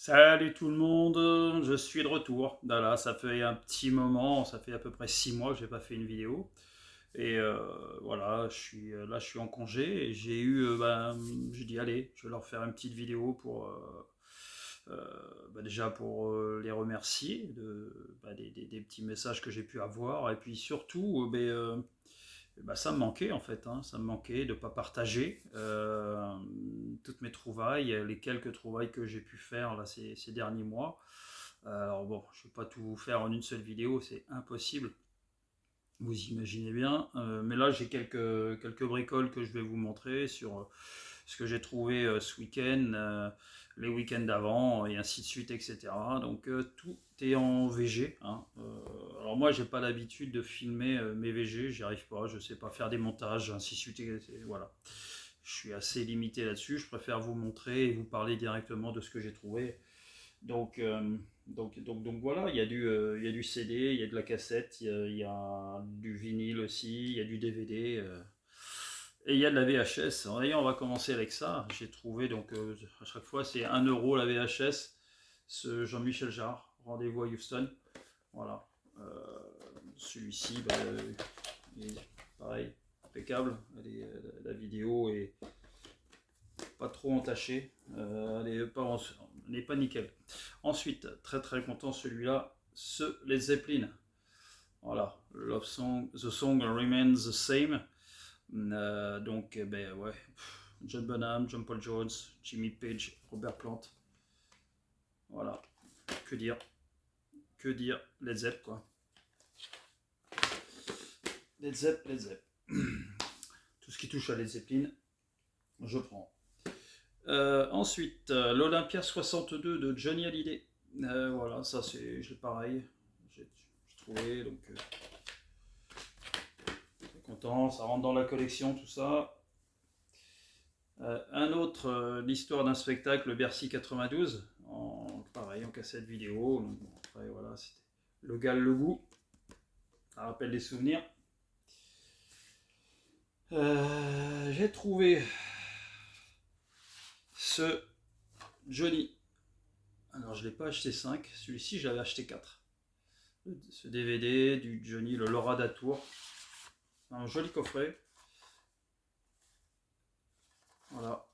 Salut tout le monde, je suis de retour. Voilà, ça fait un petit moment, ça fait à peu près 6 mois que j'ai pas fait une vidéo. Et voilà, je suis en congé et j'ai dit allez, je vais leur faire une petite vidéo pour déjà pour les remercier des petits messages que j'ai pu avoir et puis surtout ça me manquait en fait, hein. Ça me manquait de ne pas partager toutes mes trouvailles, les quelques trouvailles que j'ai pu faire là, ces derniers mois. Alors bon, je ne vais pas tout vous faire en une seule vidéo, c'est impossible, vous imaginez bien. Mais là, j'ai quelques bricoles que je vais vous montrer sur ce que j'ai trouvé ce week-end, les week-ends d'avant, et ainsi de suite, etc. Donc tout est en VG, hein. Alors moi, j'ai pas l'habitude de filmer mes VG, j'y arrive pas, je sais pas faire des montages, ainsi de suite, voilà. Je suis assez limité là-dessus, je préfère vous montrer et vous parler directement de ce que j'ai trouvé. Donc, voilà, il y a du CD, il y a de la cassette, il y a du vinyle aussi, il y a du DVD. Et il y a de la VHS. Alors, d'ailleurs, on va commencer avec ça. J'ai trouvé, donc à chaque fois, c'est 1 € la VHS. Ce Jean-Michel Jarre, Rendez-vous à Houston. Voilà. Euh, Celui-ci, il est pareil, impeccable. La vidéo est pas trop entachée. Elle n'est pas nickel. Ensuite, très très content celui-là, les Zeppelin. Voilà, Love Song, The Song Remains the Same. Donc, ouais, John Bonham, John Paul Jones, Jimmy Page, Robert Plant. Voilà, que dire, que dire, Led Zepp quoi. Led Zepp, Led Zepp. Tout ce qui touche à Led Zeppelin, je prends. Ensuite, l'Olympia 62 de Johnny Hallyday. Voilà, ça c'est pareil, j'ai trouvé, donc content, ça rentre dans la collection, tout ça. Un autre, l'histoire d'un spectacle, le Bercy 92, pareil, en cassette vidéo. Donc, bon, après, voilà, c'était le Gal le goût, ça rappelle des souvenirs. J'ai trouvé ce Johnny. Alors, je ne l'ai pas acheté 5, celui-ci, j'avais acheté 4. Ce DVD du Johnny, le Laura d'Atour. Un joli coffret. Voilà.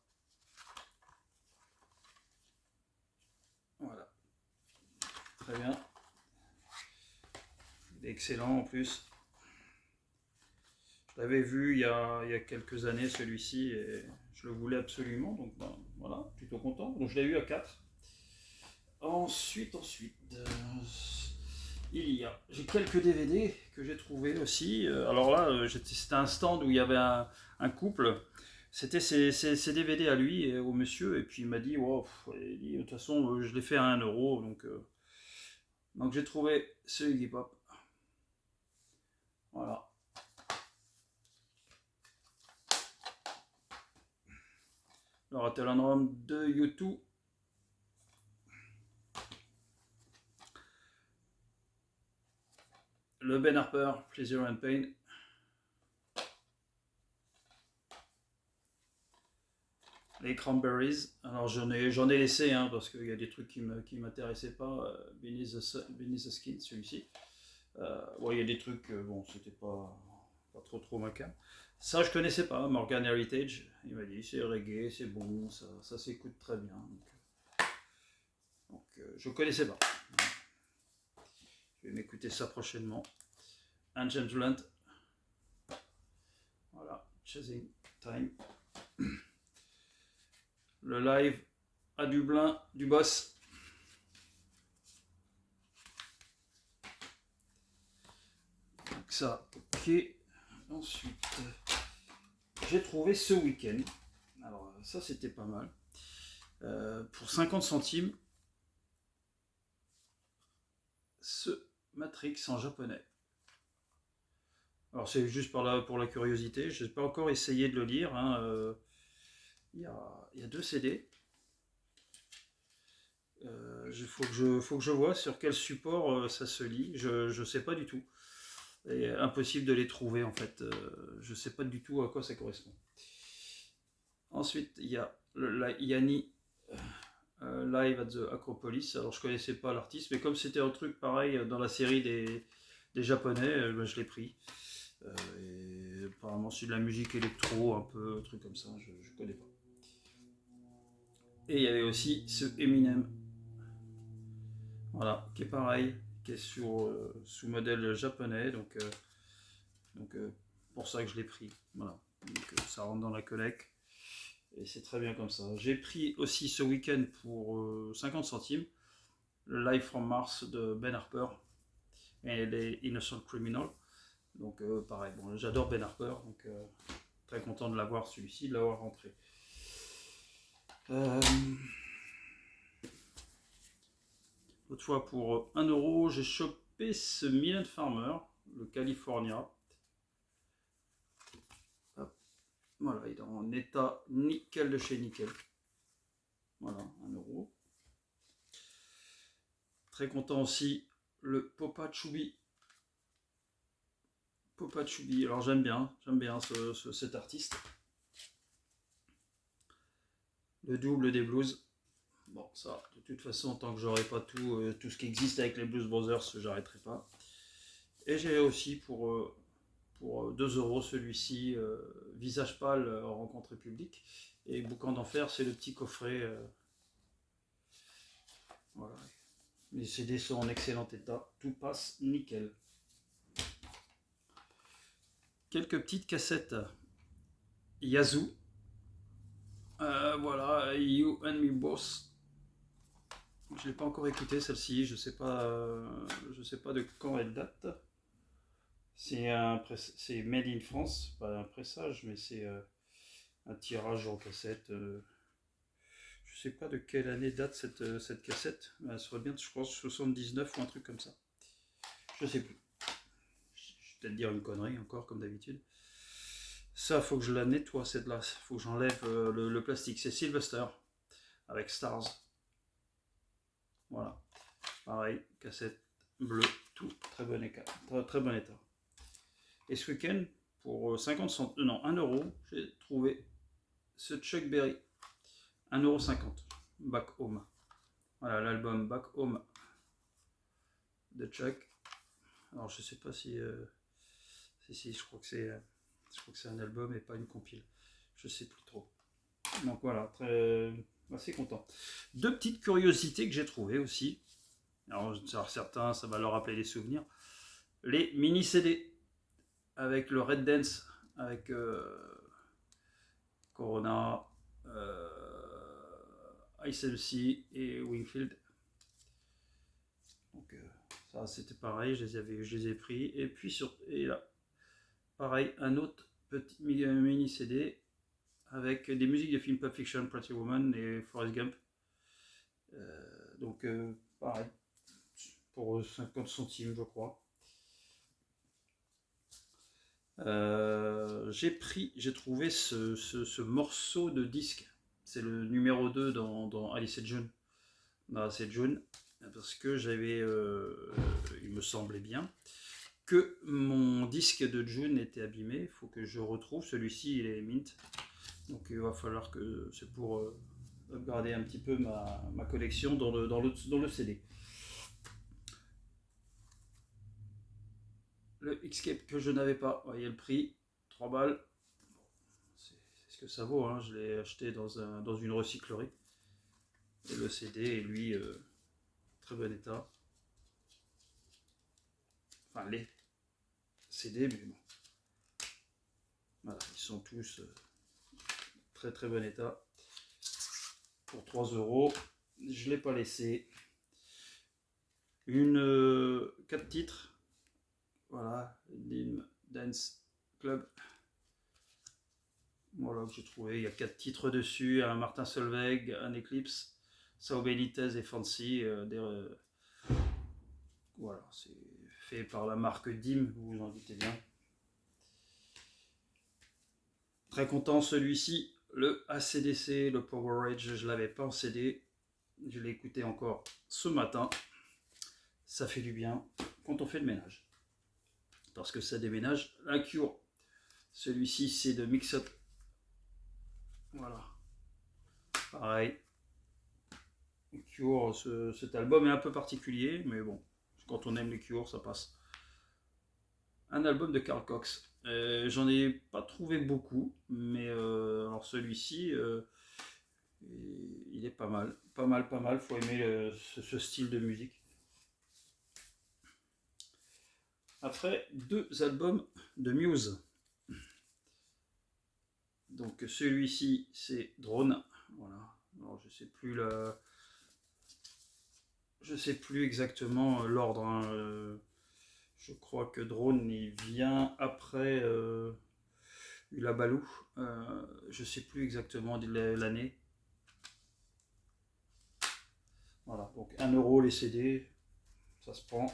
Voilà. Très bien. Il est excellent en plus. Je l'avais vu il y a quelques années celui-ci et je le voulais absolument. Donc voilà, plutôt content. Donc je l'ai eu à 4. Ensuite, j'ai quelques DVD que j'ai trouvé aussi. Alors là, c'était un stand où il y avait un couple. C'était ses DVD à lui et au monsieur. Et puis il m'a dit, wow, de toute façon, je l'ai fait à 1 €. Donc j'ai trouvé ce Iggy Pop. Voilà. Le Rattle and Rum de U2. Le Ben Harper, Pleasure and Pain. Les Cranberries. Alors j'en ai laissé parce qu'il y a des trucs qui m'intéressaient pas. Beneath the Skin, celui-ci. Ouais, il y a des trucs, bon, c'était pas trop macabre. Ça, je connaissais pas, Morgan Heritage. Il m'a dit, c'est reggae, c'est bon, ça s'écoute très bien. Donc je connaissais pas. Je vais m'écouter ça prochainement. James Blunt. Voilà, Chasing Time. Le live à Dublin du Boss. Donc ça, ok. Ensuite, j'ai trouvé ce week-end. Alors ça, c'était pas mal. Pour 50 centimes, ce Matrix en japonais. Alors c'est juste pour la curiosité. Je n'ai pas encore essayé de le lire. Il y a 2 CD. Faut que je vois sur quel support ça se lit. Je sais pas du tout. Et impossible de les trouver en fait. Je sais pas du tout à quoi ça correspond. Ensuite, il y a le Yanni Live at the Acropolis. Alors je connaissais pas l'artiste, mais comme c'était un truc pareil dans la série des Japonais, ben, je l'ai pris. Et apparemment c'est de la musique électro, un peu, un truc comme ça, je connais pas. Et il y avait aussi ce Eminem, voilà, qui est pareil, qui est sous modèle japonais, donc pour ça que je l'ai pris. Voilà, donc ça rentre dans la collecte. Et c'est très bien comme ça. J'ai pris aussi ce week-end pour 50 centimes le Live from Mars de Ben Harper et les Innocent Criminal. Donc pareil, bon, j'adore Ben Harper, donc très content de l'avoir celui-ci, de l'avoir rentré. L'autre fois pour 1€, j'ai chopé ce Mylène Farmer, le California. Hop. Voilà, il est en état nickel de chez nickel. Voilà, 1€. Très content aussi le Popa Chubby. Popa Chubby, alors j'aime bien cet artiste. Le double des blues. Bon, ça, de toute façon, tant que j'aurai pas tout ce qui existe avec les Blues Brothers, j'arrêterai pas. Et j'ai aussi pour 2€ celui-ci, Visage pâle, rencontre publique. Et Boucan d'enfer, c'est le petit coffret. Voilà. Les CD sont en excellent état, tout passe nickel. Quelques petites cassettes. Yazoo. Voilà, You and Me Boss. Je ne l'ai pas encore écouté celle-ci, je sais pas de quand elle date. C'est Made in France, pas un pressage, mais c'est un tirage en cassette. Je sais pas de quelle année date cette cassette. Elle serait bien, je pense, 79 ou un truc comme ça. Je sais plus. Je vais peut-être dire une connerie encore, comme d'habitude. Ça, faut que je la nettoie, cette-là. Faut que j'enlève le plastique. C'est Sylvester, avec Stars. Voilà. Pareil, cassette bleue, tout très bon état. Très bon état. Et ce week-end, pour 50 centimes, non, 1€, j'ai trouvé ce Chuck Berry. 1,50€. Back Home. Voilà l'album Back Home de Chuck. Alors je sais pas si je crois que c'est un album et pas une compile. Je sais plus trop. Donc voilà, assez content. Deux petites curiosités que j'ai trouvées aussi. Alors certains, ça va leur rappeler des souvenirs. Les mini CD avec le Red Dance, avec Corona, Ice MC et Wingfield. Donc ça c'était pareil, je les ai pris. Et puis et là, pareil, un autre petit mini CD avec des musiques de films Pulp Fiction, Pretty Woman et Forrest Gump. Donc pareil, pour 50 centimes je crois. J'ai trouvé ce morceau de disque. C'est le numéro 2 dans Alice et June. Dans Alice et June, parce que il me semblait bien que mon disque de June était abîmé. Il faut que je retrouve celui-ci, il est mint. Donc il va falloir que c'est pour upgrader un petit peu ma collection dans le CD. Le Escape que je n'avais pas, vous voyez le prix, 3 balles. C'est ce que ça vaut, hein. Je l'ai acheté dans une recyclerie. Et le CD est lui très bon état. Enfin les CD, mais bon. Voilà, ils sont tous très très bon état. Pour 3€, je ne l'ai pas laissé. 4 titres. Voilà, Dim Dance Club. Voilà que j'ai trouvé. Il y a 4 titres dessus. Un Martin Solveig, un Eclipse, Sao Benitez et Fancy. Voilà, c'est fait par la marque Dim, vous vous en doutez bien. Très content celui-ci. Le ACDC, le Power Rage, je ne l'avais pas en CD. Je l'ai écouté encore ce matin. Ça fait du bien quand on fait le ménage. Parce que ça déménage la Cure. Celui-ci, c'est de Mix-Up. Voilà. Pareil. Cure, cet album est un peu particulier, mais bon, quand on aime les Cure, ça passe. Un album de Carl Cox. J'en ai pas trouvé beaucoup, mais alors celui-ci, il est pas mal. Pas mal, pas mal. Faut aimer ce style de musique. Après, deux albums de Muse. Donc celui-ci, c'est Drone. Voilà. Alors je sais plus exactement l'ordre, hein. Je crois que Drone il vient après Ulabaloo. Je sais plus exactement l'année. Voilà, donc 1 € les CD, ça se prend.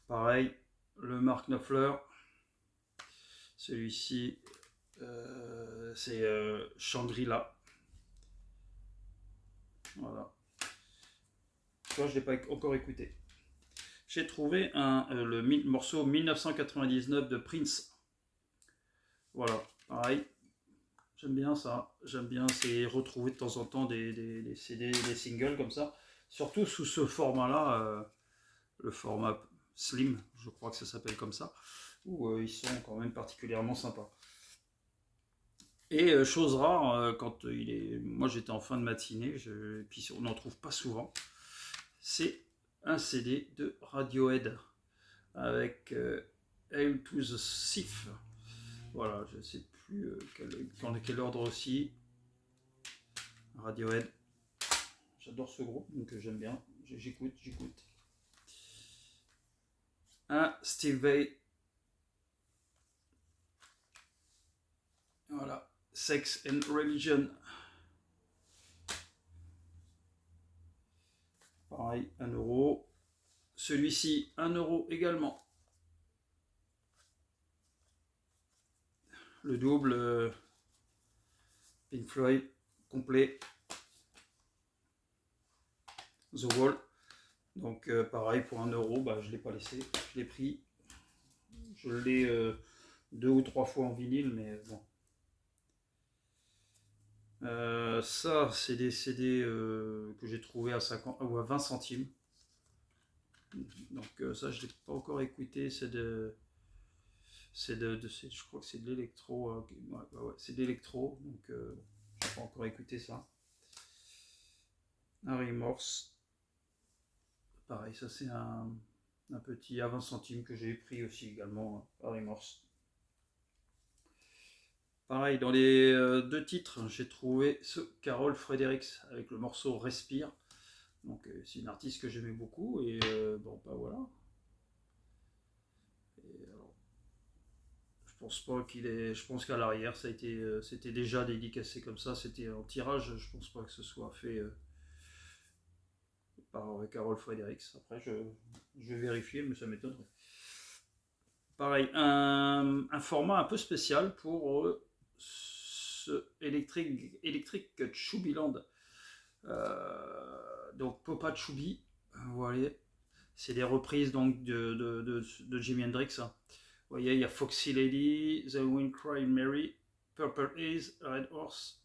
Pareil, le Mark Knopfler. Celui-ci, c'est Shangri-La. Voilà. Toi, je ne l'ai pas encore écouté. J'ai trouvé le morceau 1999 de Prince. Voilà, pareil. J'aime bien ça. J'aime bien retrouver de temps en temps des CD, des singles comme ça. Surtout sous ce format-là, le format Slim, je crois que ça s'appelle comme ça, où ils sont quand même particulièrement sympas. Et chose rare, quand moi j'étais en fin de matinée, puis on n'en trouve pas souvent, c'est un CD de Radiohead avec Hail to the Thief. Voilà, je ne sais plus quel ordre aussi. Radiohead, j'adore ce groupe, donc j'aime bien, j'écoute. Un Steve Vai. Voilà, Sex and Religion. Pareil, 1 €. Celui-ci, 1 € également. Le double Pink Floyd complet. The Wall. Donc pareil, pour 1 €, bah, je ne l'ai pas laissé. Je l'ai pris. Je l'ai 2 ou 3 fois en vinyle, mais bon. Ça, c'est des CD que j'ai trouvé à 50 ou à 20 centimes. Donc ça, je ne l'ai pas encore écouté. Je crois que c'est de l'électro. Ouais, c'est de l'électro. Donc je n'ai pas encore écouté ça. Un Remorse. Pareil, ça c'est un petit à 20 centimes que j'ai pris aussi également à Remorse. Pareil, dans les deux titres, j'ai trouvé ce Carol Fredericks avec le morceau Respire. Donc c'est une artiste que j'aimais beaucoup et bon bah voilà. Et, alors, je pense pas je pense qu'à l'arrière ça a été, c'était déjà dédicacé comme ça, c'était en tirage. Je pense pas que ce soit fait par Carol Fredericks. Après je vais vérifier, mais ça m'étonnerait. Pareil, un format un peu spécial pour ce Electric Chubbyland. Donc Popa Chubby, vous voyez, c'est des reprises donc de Jimi Hendrix. Vous voyez, il y a Foxy Lady, The Wind Cry Mary, Purple Haze, Red House,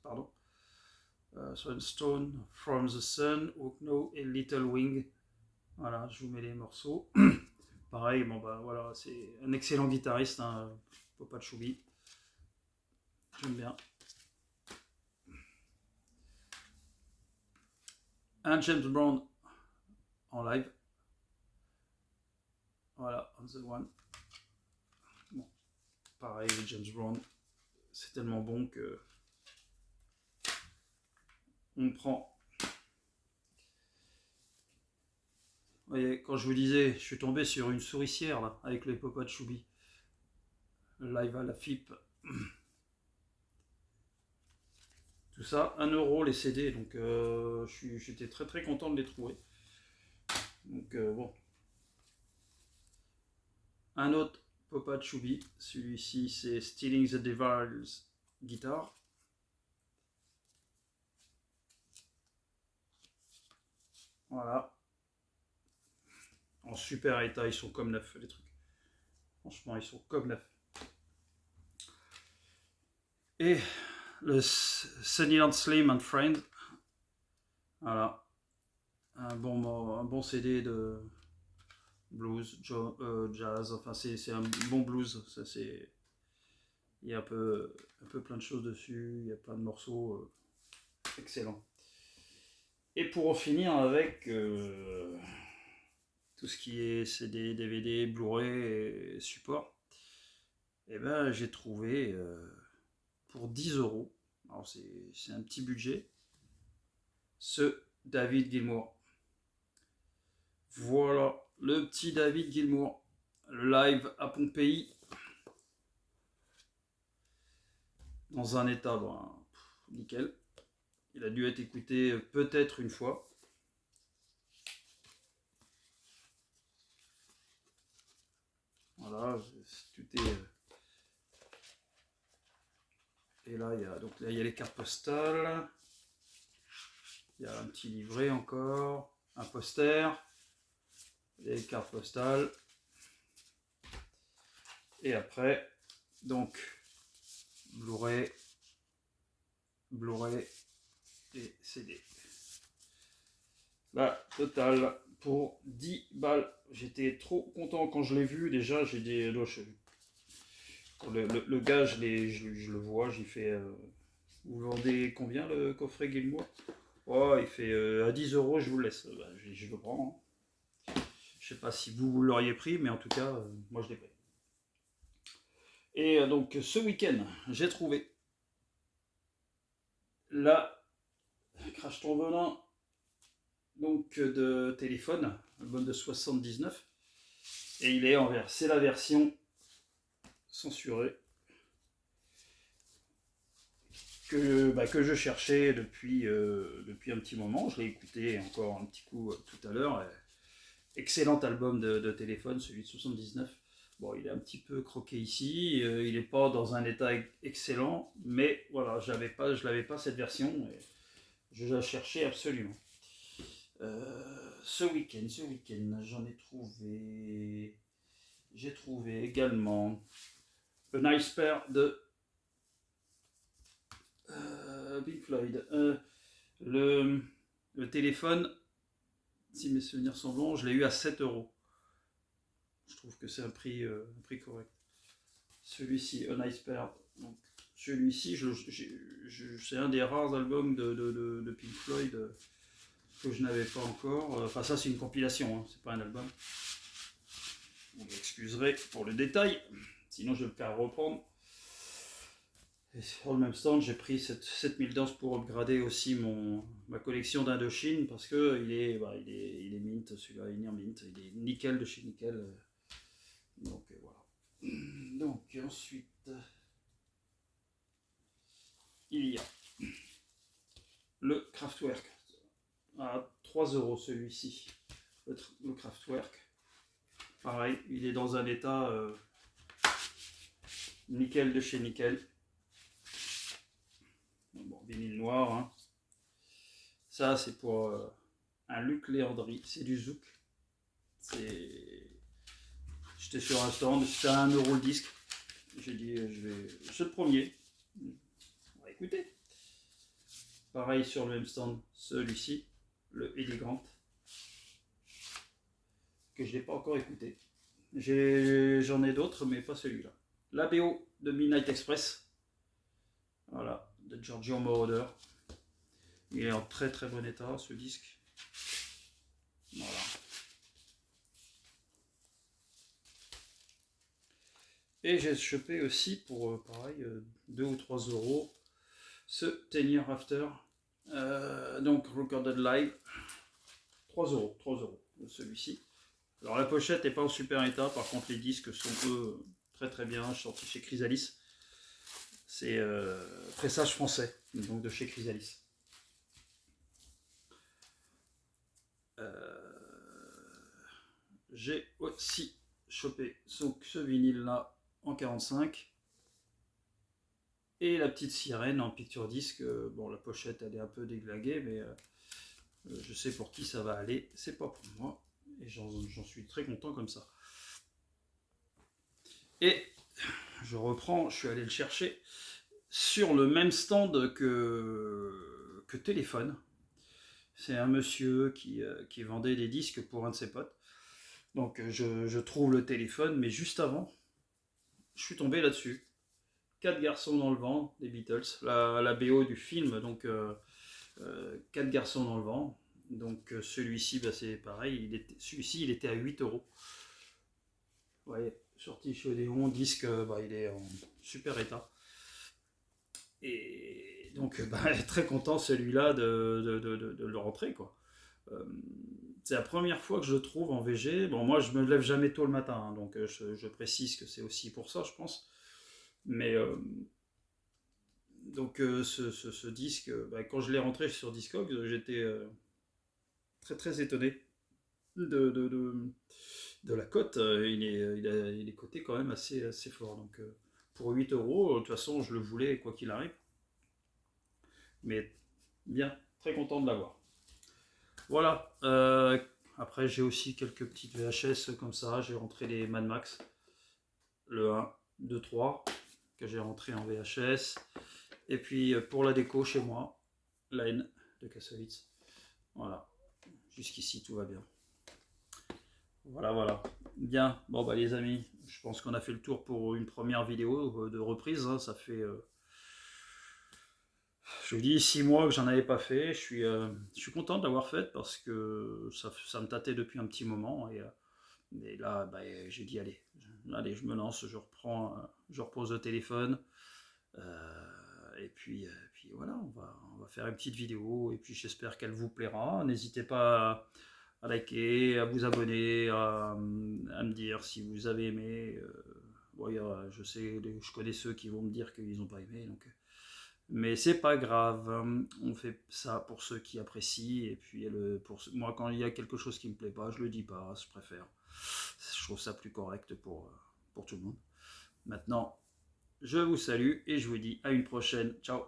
pardon, Stone, From the Sun, Okno et Little Wing. Voilà, je vous mets les morceaux. Pareil, bon bah voilà, c'est un excellent guitariste, hein, Popa Chubby. J'aime bien. Un James Brown en live. Voilà, On the One. Bon, pareil, James Brown, c'est tellement bon que on prend. Vous voyez, quand je vous disais, je suis tombé sur une souricière là, avec les Popa Chubby. Live à la FIP. Tout ça, 1 € les CD, donc j'étais très très content de les trouver. Donc bon. Un autre Popa Chubby, celui-ci c'est Stealing the Devil's Guitar. Voilà. En super état, ils sont comme neufs les trucs. Franchement, ils sont comme neufs. Et le Sunnyland Slim and Friend, Voilà, un bon CD de blues, jazz, enfin c'est un bon blues. Ça, il y a un peu plein de choses dessus, il y a plein de morceaux excellents. Et pour en finir avec tout ce qui est CD, DVD, Blu-ray et support, eh ben, j'ai trouvé pour 10 euros, alors c'est un petit budget, ce David Gilmour. Voilà, le petit David Gilmour, live à Pompéi, dans un état nickel. Il a dû être écouté peut-être une fois. Voilà, tout est. Et là, il y a les cartes postales. Il y a un petit livret encore, un poster, les cartes postales. Et après, donc, Blu-ray et CD. La totale pour 10 balles. J'étais trop content quand je l'ai vu. Déjà, j'ai des. Le gars, je le vois, j'ai fait. Vous vendez combien le coffret Gilmour? Oh, il fait à 10 euros, je vous le laisse. Bah, je le prends. Hein. Je sais pas si vous l'auriez pris, mais en tout cas, moi je l'ai pris. Et donc, ce week-end, j'ai trouvé la Crash ton venin donc, de téléphone, album de 79. Et il est c'est la version censurée que je cherchais depuis un petit moment. Je l'ai écouté encore un petit coup tout à l'heure. Excellent album de téléphone, celui de 79. Bon, il est un petit peu croqué ici, il n'est pas dans un état excellent, mais voilà, je l'avais pas cette version, et je la cherchais absolument. Ce week-end, j'en ai trouvé. J'ai trouvé également A Nice Pair de Pink Floyd. Le téléphone, si mes souvenirs sont bons, je l'ai eu à 7 euros. Je trouve que c'est un prix correct. Celui-ci, A Nice Pair. Donc, celui-ci, c'est un des rares albums de Pink Floyd que je n'avais pas encore. Enfin, ça, c'est une compilation, hein, c'est pas un album. Vous m'excuserez pour le détail, sinon je vais me faire reprendre. Et sur le même stand, j'ai pris 7000 danses pour upgrader aussi ma collection d'Indochine parce que il est mint, celui-là, il est mint, il est nickel de chez nickel. Donc voilà. Donc ensuite, il y a le Kraftwerk à 3 euros celui-ci. Le Kraftwerk. Pareil, il est dans un état nickel de chez nickel. Bon, vinyle noir. Hein. Ça, c'est pour un Luc Léandry. C'est du Zouk. J'étais sur un stand, c'était à 1 euro le disque. J'ai dit, c'est le premier. On va écouter. Pareil sur le même stand, celui-ci, le Eddie Grant, que je n'ai pas encore écouté. J'en ai d'autres, mais pas celui-là. La BO de Midnight Express. Voilà, de Giorgio Moroder. Il est en très très bon état, ce disque. Voilà. Et j'ai chopé aussi pour pareil 2 ou 3 euros ce 10 Year After. Donc Recorded Live. 3 euros celui-ci. Alors la pochette n'est pas en super état, par contre les disques sont eux très très bien, sortis chez Chrysalis. C'est pressage français, donc de chez Chrysalis. J'ai aussi chopé ce vinyle là en 45 et la petite sirène en picture disque. Bon, la pochette elle est un peu déglaguée, mais je sais pour qui ça va aller, c'est pas pour moi et j'en suis très content comme ça. Et je reprends, je suis allé le chercher sur le même stand que téléphone. C'est un monsieur qui vendait des disques pour un de ses potes. Donc je trouve le téléphone, mais juste avant, je suis tombé là-dessus. Quatre garçons dans le vent, des Beatles, la BO du film, donc Quatre garçons dans le vent. Donc celui-ci, bah, c'est pareil, celui-ci il était à 8 euros. Ouais, sorti chez Odéon, disque, bah, il est en super état. Et donc bah, très content celui-là de le rentrer quoi. Euh, c'est la première fois que je le trouve en VG. Bon, moi je me lève jamais tôt le matin, hein, donc je précise que c'est aussi pour ça, je pense. Mais donc ce disque, bah, quand je l'ai rentré sur Discog, j'étais très très étonné de, de, de, de la cote. Il est coté quand même assez fort. Donc pour 8 euros, de toute façon je le voulais quoi qu'il arrive. Mais bien, très content de l'avoir. Voilà. Après j'ai aussi quelques petites VHS comme ça. J'ai rentré les Mad Max, le 1, 2, 3, que j'ai rentré en VHS. Et puis pour la déco chez moi, la N de Kassovitz. Voilà. Jusqu'ici tout va bien. Voilà, voilà. Bien. Bon bah les amis, je pense qu'on a fait le tour pour une première vidéo de reprise, hein. Ça fait, je vous dis, 6 mois que j'en avais pas fait. Je suis content de l'avoir faite parce que ça me tâtait depuis un petit moment. Et là, bah, j'ai dit, allez, je me lance, je repose le téléphone. Et puis voilà, on va faire une petite vidéo. Et puis j'espère qu'elle vous plaira. N'hésitez pas à liker, à vous abonner, à me dire si vous avez aimé. Bon, je sais, je connais ceux qui vont me dire qu'ils n'ont pas aimé. Donc, mais c'est pas grave, on fait ça pour ceux qui apprécient. Et puis moi, quand il y a quelque chose qui me plaît pas, je le dis pas, je préfère. Je trouve ça plus correct pour tout le monde. Maintenant, je vous salue et je vous dis à une prochaine. Ciao.